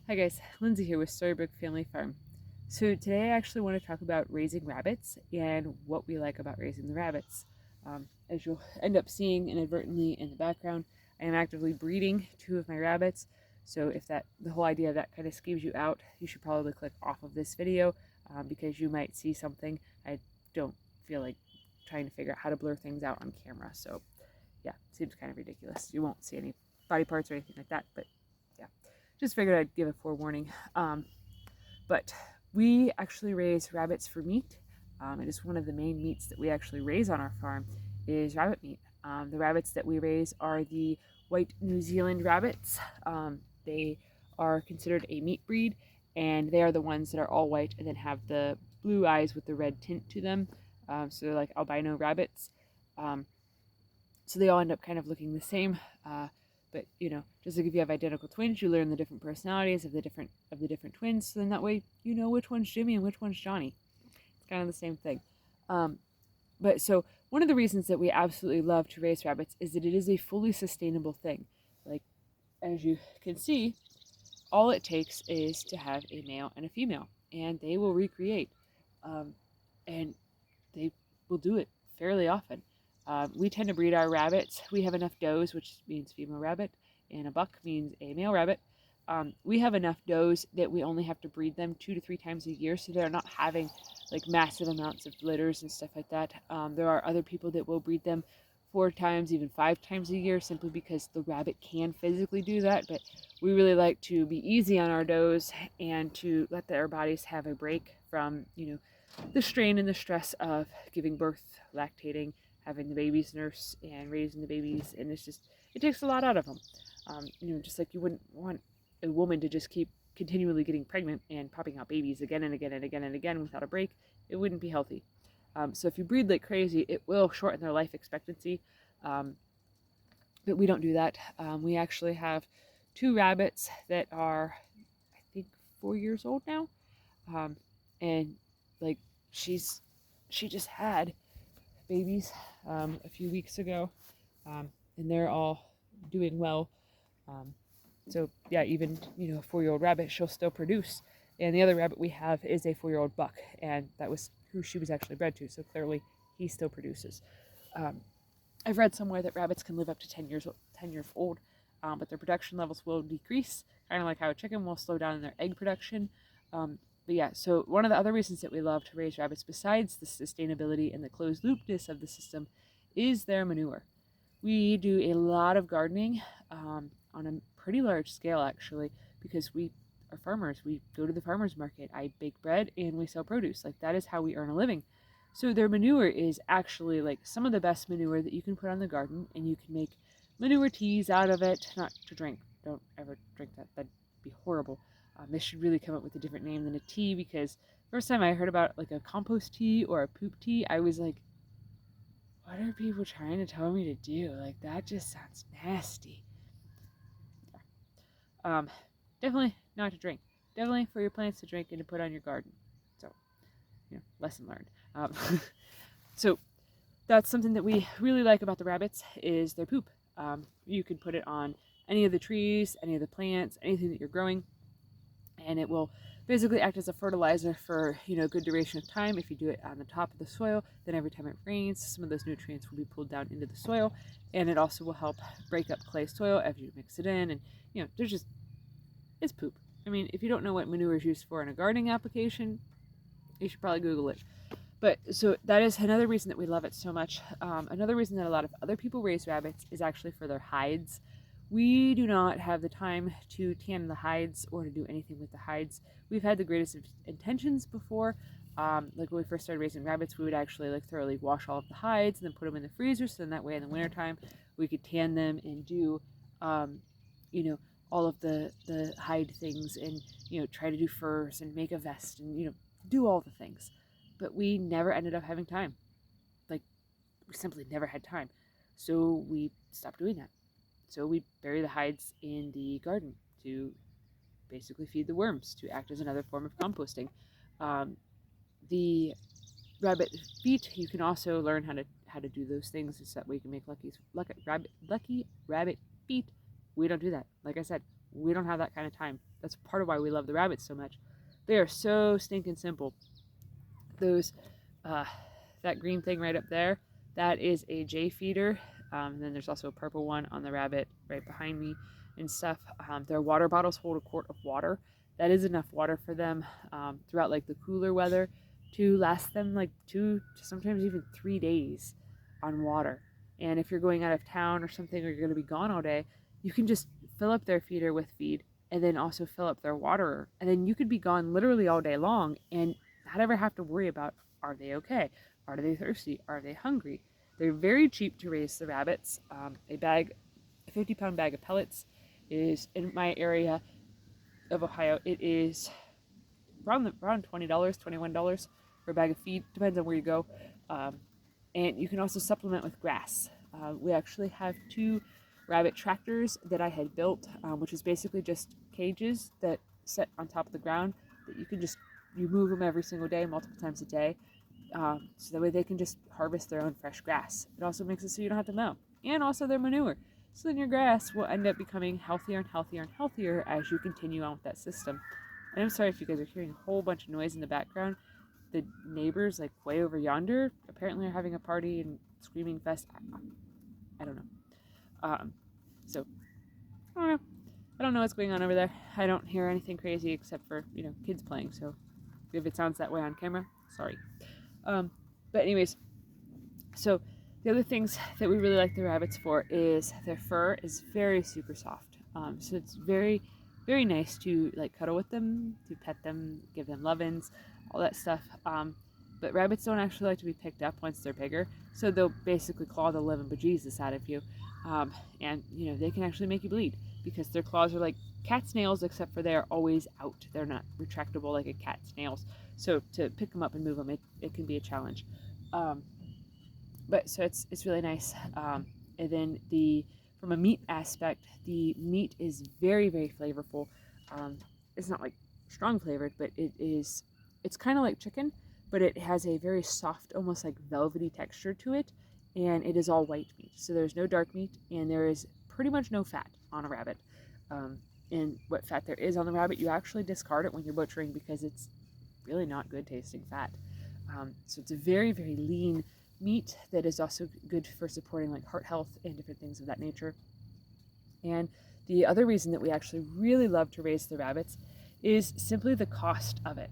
Hi guys, Lindsay here with Storybook Family Farm. So today I actually want to talk about raising rabbits and what we like about raising the rabbits. As you'll end up seeing inadvertently in the background, I am actively breeding two of my rabbits. So if the whole idea of that kind of skeeves you out, you should probably click off of this video because you might see something. I don't feel like trying to figure out how to blur things out on camera. So yeah, seems kind of ridiculous. You won't see any body parts or anything like that, but yeah. Just figured I'd give a forewarning. But we actually raise rabbits for meat. It is one of the main meats that we actually raise on our farm is rabbit meat. The rabbits that we raise are the white New Zealand rabbits. They are considered a meat breed, and they are the ones that are all white and then have the blue eyes with the red tint to them. So they're like albino rabbits. So they all end up kind of looking the same. But just like if you have identical twins, you learn the different personalities of the different twins. So then that way you know which one's Jimmy and which one's Johnny. It's kind of the same thing. But so one of the reasons that we absolutely love to raise rabbits is that it is a fully sustainable thing. Like as you can see, all it takes is to have a male and a female, and they will recreate, and they will do it fairly often. We tend to breed our rabbits. We have enough does, which means female rabbit, and a buck means a male rabbit. We have enough does that we only have to breed them 2 to 3 times a year, so they're not having like massive amounts of litters and stuff like that. There are other people that will breed them 4 times, even 5 times a year, simply because the rabbit can physically do that. But we really like to be easy on our does and to let their bodies have a break from, the strain and the stress of giving birth, lactating, having the babies nurse and raising the babies, and it takes a lot out of them. Just like you wouldn't want a woman to just keep continually getting pregnant and popping out babies again and again and again and again without a break. It wouldn't be healthy. So if you breed like crazy, it will shorten their life expectancy. But we don't do that. We actually have 2 rabbits that are, I think, 4 years old now. And like she just had babies a few weeks ago, and they're all doing well. So yeah, even a 4-year-old rabbit, she'll still produce. And the other rabbit we have is a 4-year-old buck, and that was who she was actually bred to. So clearly, he still produces. I've read somewhere that rabbits can live up to 10 years old, but their production levels will decrease, kind of like how a chicken will slow down in their egg production. But yeah, so one of the other reasons that we love to raise rabbits, besides the sustainability and the closed loopness of the system, is their manure. We do a lot of gardening on a pretty large scale, actually, because we are farmers. We go to the farmer's market. I bake bread and we sell produce. Like, that is how we earn a living. So their manure is actually like some of the best manure that you can put on the garden, and you can make manure teas out of it. Not to drink. Don't ever drink that. That'd be horrible. They should really come up with a different name than a tea, because first time I heard about like a compost tea or a poop tea, I was like, what are people trying to tell me to do? Like, that just sounds nasty. Definitely not to drink. Definitely for your plants to drink and to put on your garden. So, lesson learned. So that's something that we really like about the rabbits is their poop. You can put it on any of the trees, any of the plants, anything that you're growing, and it will basically act as a fertilizer for a good duration of time. If you do it on the top of the soil, then every time it rains, some of those nutrients will be pulled down into the soil, and it also will help break up clay soil as you mix it in. And it's poop. I mean, if you don't know what manure is used for in a gardening application, you should probably Google it. But so that is another reason that we love it so much. Another reason that a lot of other people raise rabbits is actually for their hides. We do not have the time to tan the hides or to do anything with the hides. We've had the greatest of intentions before. Like when we first started raising rabbits, we would actually like thoroughly wash all of the hides and then put them in the freezer, so then that way in the wintertime we could tan them and do, all of the hide things, and try to do furs and make a vest and do all the things. But we never ended up having time. Like, we simply never had time. So we stopped doing that. So we bury the hides in the garden to basically feed the worms, to act as another form of composting. The rabbit feet, you can also learn how to do those things, so that way you can make lucky rabbit feet. We don't do that. Like I said, We don't have that kind of time. That's part of why we love the rabbits so much. They are so stinking simple. Those, that green thing right up there, that is a J feeder. And then there's also a purple one on the rabbit right behind me and stuff. Their water bottles hold a quart of water. That is enough water for them throughout like the cooler weather to last them like 2 to sometimes even 3 days on water. And if you're going out of town or something, or you're going to be gone all day, you can just fill up their feeder with feed and then also fill up their water. And then you could be gone literally all day long and not ever have to worry about, are they okay? Are they thirsty? Are they hungry? They're very cheap to raise the rabbits. A 50-pound bag of pellets is, in my area of Ohio, it is around $20, $21 for a bag of feed. Depends on where you go. And you can also supplement with grass. We actually have 2 rabbit tractors that I had built, which is basically just cages that set on top of the ground that you move them every single day, multiple times a day. So that way they can just harvest their own fresh grass. It also makes it so you don't have to mow. And also their manure. So then your grass will end up becoming healthier and healthier and healthier as you continue on with that system. And I'm sorry if you guys are hearing a whole bunch of noise in the background. The neighbors, like way over yonder, apparently are having a party and screaming fest. I don't know. So, I don't know. I don't know what's going on over there. I don't hear anything crazy except for, kids playing. So, if it sounds that way on camera, sorry. But anyways, so the other things that we really like the rabbits for is their fur is very super soft. So it's very, very nice to like cuddle with them, to pet them, give them lovin's, all that stuff. But rabbits don't actually like to be picked up once they're bigger. So they'll basically claw the living bejesus out of you. And they can actually make you bleed because their claws are like cat's nails, except for they're always out. They're not retractable like a cat's nails. So to pick them up and move them, it can be a challenge. But so it's really nice. And then from a meat aspect, the meat is very, very flavorful. It's not like strong flavored, but it's kind of like chicken, but it has a very soft, almost like velvety texture to it. And it is all white meat. So there's no dark meat, and there is pretty much no fat on a rabbit. And what fat there is on the rabbit, you actually discard it when you're butchering because it's really not good tasting fat. So it's a very, very lean meat that is also good for supporting like heart health and different things of that nature. And the other reason that we actually really love to raise the rabbits is simply the cost of it.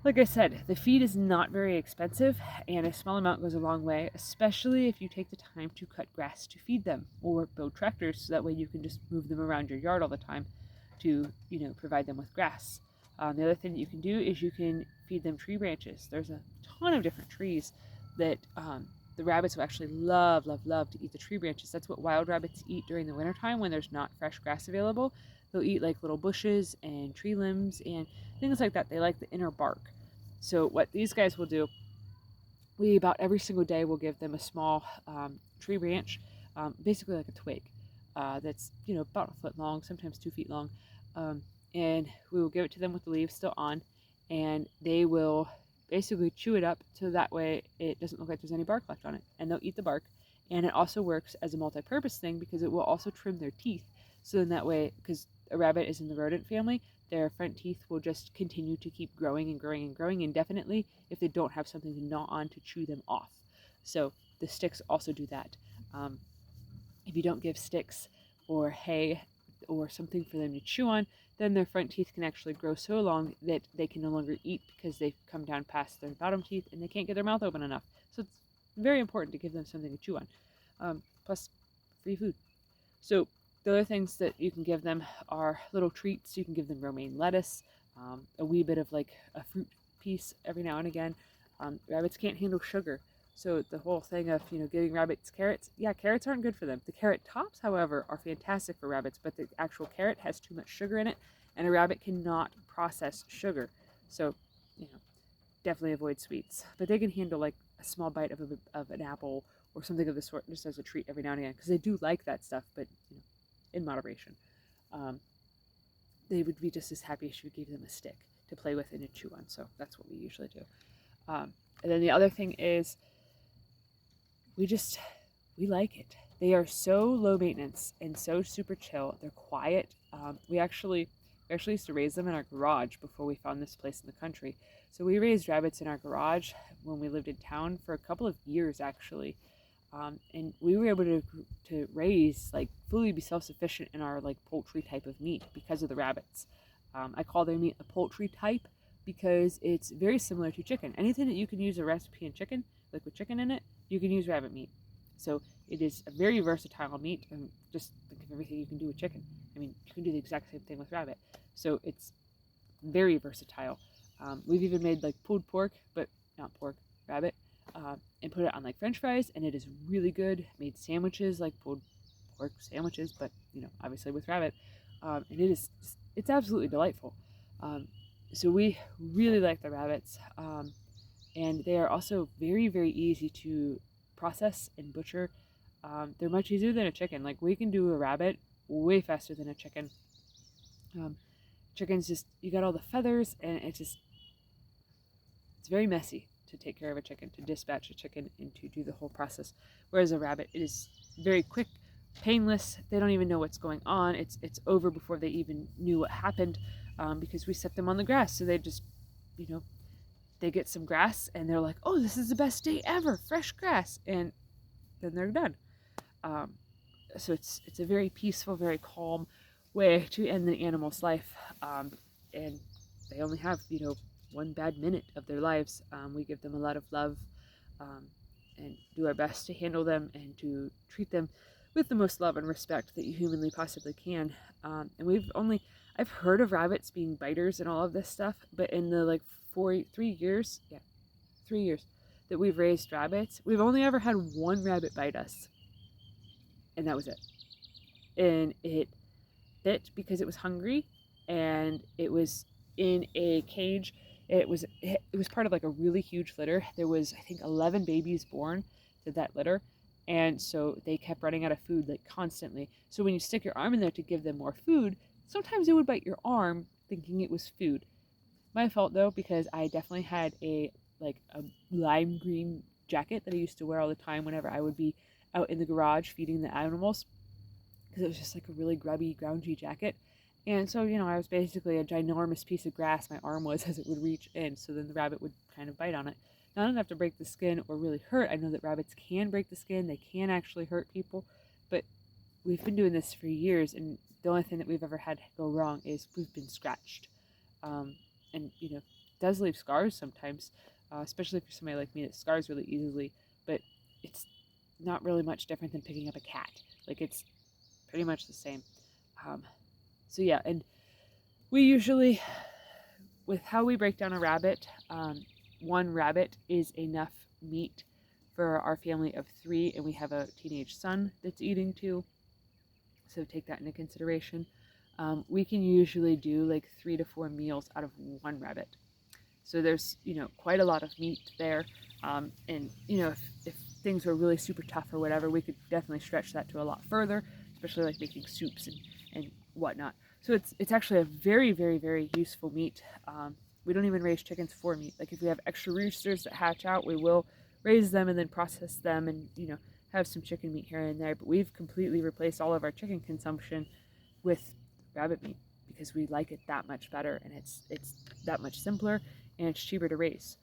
Like I said, the feed is not very expensive, and a small amount goes a long way, especially if you take the time to cut grass to feed them or build tractors so that way you can just move them around your yard all the time to, provide them with grass. The other thing that you can do is you can feed them tree branches. There's a ton of different trees that the rabbits will actually love to eat the tree branches. That's what wild rabbits eat during the wintertime when there's not fresh grass available. They'll eat like little bushes and tree limbs and things like that. They like the inner bark. So what these guys will do, we about every single day will give them a small tree branch, basically like a twig that's, about a foot long, sometimes 2 feet long. And we will give it to them with the leaves still on, and they will basically chew it up so that way it doesn't look like there's any bark left on it. And they'll eat the bark. And it also works as a multi-purpose thing because it will also trim their teeth. So then that way, because a rabbit is in the rodent family, their front teeth will just continue to keep growing and growing and growing indefinitely if they don't have something to gnaw on to chew them off. So the sticks also do that. If you don't give sticks or hay or something for them to chew on, then their front teeth can actually grow so long that they can no longer eat because they've come down past their bottom teeth and they can't get their mouth open enough. So it's very important to give them something to chew on, plus free food. So the other things that you can give them are little treats. You can give them romaine lettuce, a wee bit of like a fruit piece every now and again. Rabbits can't handle sugar. So the whole thing of, giving rabbits carrots, carrots aren't good for them. The carrot tops, however, are fantastic for rabbits, but the actual carrot has too much sugar in it, and a rabbit cannot process sugar. So, definitely avoid sweets. But they can handle like a small bite of an apple or something of the sort just as a treat every now and again, because they do like that stuff, but, in moderation. They would be just as happy if you gave them a stick to play with and to chew on. So that's what we usually do. And then the other thing is we like it. They are so low maintenance and so super chill. They're quiet. We actually used to raise them in our garage before we found this place in the country. So we raised rabbits in our garage when we lived in town for a couple of years actually. And we were able to raise, like, fully be self-sufficient in our like poultry type of meat because of the rabbits. I call their meat a poultry type because it's very similar to chicken. Anything that you can use a recipe in chicken, like with chicken in it, you can use rabbit meat. So it is a very versatile meat, and just think of everything you can do with chicken. I mean, you can do the exact same thing with rabbit. So it's very versatile. We've even made like pulled pork, but not pork, rabbit, and put it on like French fries, and it is really good. Made sandwiches, like pulled pork sandwiches, but obviously with rabbit, and it's absolutely delightful. So we really like the rabbits, and they are also very, very easy to process and butcher. They're much easier than a chicken. Like, we can do a rabbit way faster than a chicken. Um, Chickens, just, you got all the feathers, and it's very messy to take care of a chicken, to dispatch a chicken, and to do the whole process. Whereas a rabbit, it is very quick, painless. They don't even know what's going on. It's over before they even knew what happened, because we set them on the grass. So they just, they get some grass, and they're like, oh, this is the best day ever, fresh grass, and then they're done. So it's a very peaceful, very calm way to end the animal's life, and they only have 1 bad minute of their lives. We give them a lot of love, and do our best to handle them and to treat them with the most love and respect that you humanly possibly can. And I've heard of rabbits being biters and all of this stuff, but in the like 3 years that we've raised rabbits, we've only ever had one rabbit bite us, and that was it. And it bit because it was hungry, and it was in a cage. It was part of like a really huge litter. There was, I think, 11 babies born to that litter, and so they kept running out of food like constantly. So when you stick your arm in there to give them more food, sometimes it would bite your arm thinking it was food. My fault though, because I definitely had a lime green jacket that I used to wear all the time whenever I would be out in the garage feeding the animals, because it was just like a really grubby, grouchy jacket. And so, I was basically a ginormous piece of grass, my arm was, as it would reach in. So then the rabbit would kind of bite on it. Not enough to break the skin or really hurt. I know that rabbits can break the skin. They can actually hurt people. But we've been doing this for years, and the only thing that we've ever had go wrong is we've been scratched. And, it does leave scars sometimes, especially for somebody like me that scars really easily. But it's not really much different than picking up a cat. Like, it's pretty much the same. So yeah, and we usually, with how we break down a rabbit, one rabbit is enough meat for our family of 3, and we have a teenage son that's eating too, so take that into consideration. We can usually do like 3 to 4 meals out of one rabbit. So there's, quite a lot of meat there. And, if things were really super tough or whatever, we could definitely stretch that to a lot further, especially like making soups and whatnot. So it's actually a very, very, very useful meat. We don't even raise chickens for meat. Like, if we have extra roosters that hatch out, we will raise them and then process them and, have some chicken meat here and there. But we've completely replaced all of our chicken consumption with rabbit meat because we like it that much better, and it's that much simpler, and it's cheaper to raise.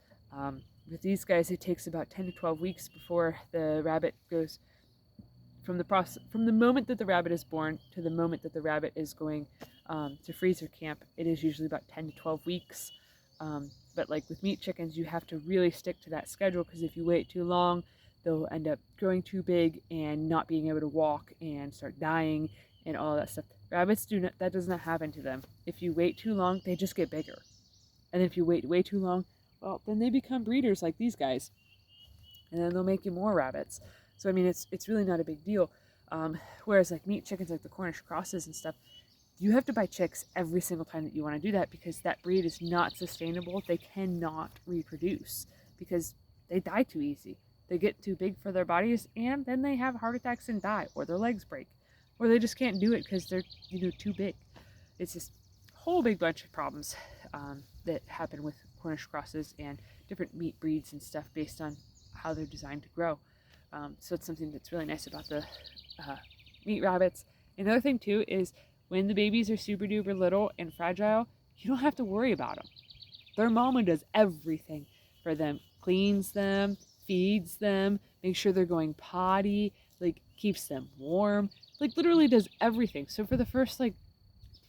With these guys, it takes about 10 to 12 weeks before the rabbit goes from the moment that the rabbit is born to the moment that the rabbit is going to freezer camp. It is usually about 10 to 12 weeks. But like with meat chickens, you have to really stick to that schedule, because if you wait too long, they'll end up growing too big and not being able to walk and start dying and all that stuff. Rabbits that does not happen to them. If you wait too long, they just get bigger. And if you wait way too long, well, then they become breeders like these guys, and then they'll make you more rabbits. So I mean, it's really not a big deal. Whereas like meat chickens, like the Cornish crosses and stuff, you have to buy chicks every single time that you want to do that, because that breed is not sustainable. They cannot reproduce because they die too easy. They get too big for their bodies, and then they have heart attacks and die, or their legs break, or they just can't do it because they're too big. It's just a whole big bunch of problems that happen with Cornish crosses and different meat breeds and stuff based on how they're designed to grow. So it's something that's really nice about the meat rabbits. Another thing too is when the babies are super duper little and fragile, you don't have to worry about them. Their mama does everything for them, cleans them, feeds them, makes sure they're going potty, like keeps them warm, like literally does everything. So for the first like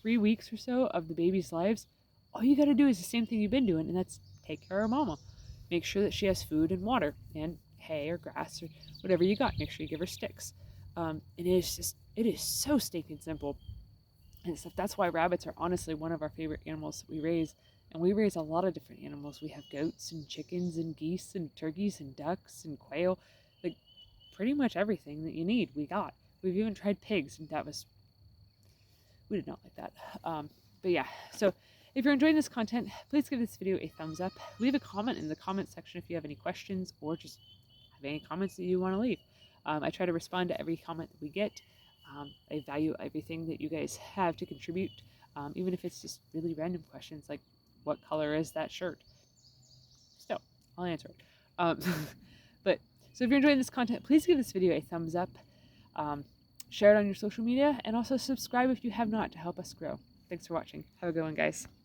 3 weeks or so of the baby's lives, all you got to do is the same thing you've been doing, and that's take care of mama. Make sure that she has food and water and hay or grass or whatever you got. Make sure you give her sticks. And it is so stinking simple. And stuff. That's why rabbits are honestly one of our favorite animals that we raise. And we raise a lot of different animals. We have goats and chickens and geese and turkeys and ducks and quail. Like pretty much everything that you need, we got. We've even tried pigs, and we did not like that. But yeah, so if you're enjoying this content, please give this video a thumbs up. Leave a comment in the comment section if you have any questions or just have any comments that you want to leave. I try to respond to every comment that we get. I value everything that you guys have to contribute, even if it's just really random questions like, what color is that shirt? Still, I'll answer it. But so if you're enjoying this content, please give this video a thumbs up. Share it on your social media, and also subscribe if you have not to help us grow. Thanks for watching. Have a good one, guys.